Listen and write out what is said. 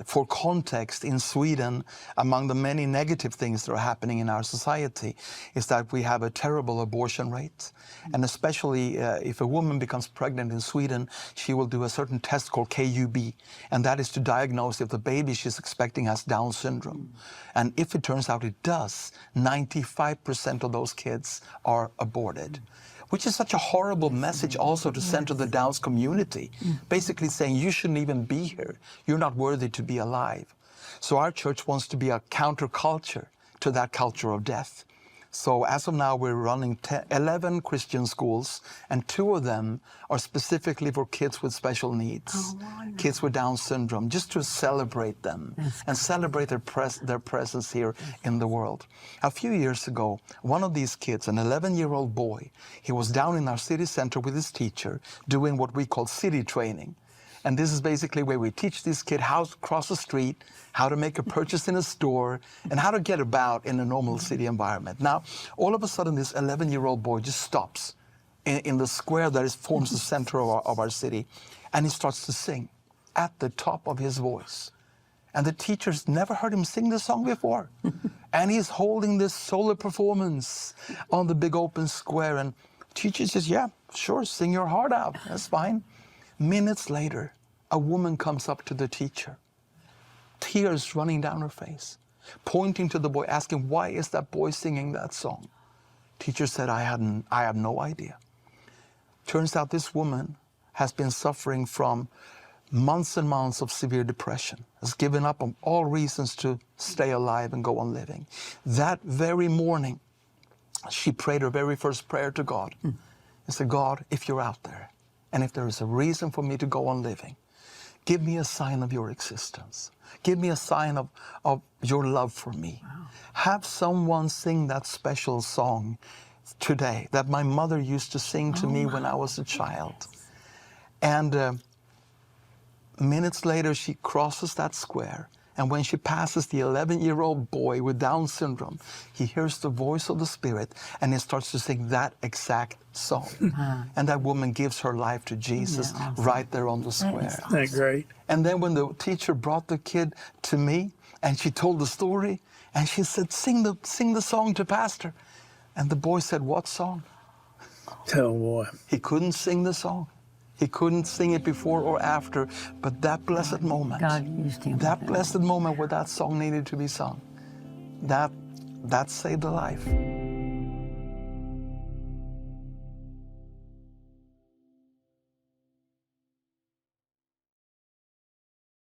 For context, in Sweden, among the many negative things that are happening in our society is that we have a terrible abortion rate. And especially if a woman becomes pregnant in Sweden, she will do a certain test called KUB. And that is to diagnose if the baby she's expecting has Down syndrome. And if it turns out it does, 95% of those kids are aborted. Which is such a horrible message also to send to the Downs community, basically saying you shouldn't even be here. You're not worthy to be alive. So our church wants to be a counterculture to that culture of death. So as of now, we're running 11 Christian schools, and 2 of them are specifically for kids with special needs, kids with Down syndrome, just to celebrate them and celebrate their presence here in the world. A few years ago, one of these kids, an 11-year-old boy, he was down in our city center with his teacher doing what we call city training. And this is basically where we teach this kid how to cross the street, how to make a purchase in a store, and how to get about in a normal city environment. Now, all of a sudden, this 11-year-old boy just stops in the square that forms the center of our city, and he starts to sing at the top of his voice. And the teachers never heard him sing this song before. And he's holding this solo performance on the big open square, and teacher says, yeah, sure, sing your heart out, that's fine. Minutes later, a woman comes up to the teacher, tears running down her face, pointing to the boy, asking, why is that boy singing that song? Teacher said, I have no idea. Turns out this woman has been suffering from months and months of severe depression, has given up on all reasons to stay alive and go on living. That very morning, she prayed her very first prayer to God and said, God, if you're out there, and if there is a reason for me to go on living, give me a sign of your existence. Give me a sign of your love for me. Wow. Have someone sing that special song today that my mother used to sing to me when I was a child. And minutes later, she crosses that square. And when she passes the 11-year-old boy with Down syndrome, he hears the voice of the Spirit, and he starts to sing that exact song. And that woman gives her life to Jesus right there on the square. Isn't that great? And then when the teacher brought the kid to me, and she told the story, and she said, sing the song to Pastor. And the boy said, what song? Oh, boy. He couldn't sing the song. He couldn't sing it before or after, but that blessed moment, that blessed moment where that song needed to be sung, that saved a life.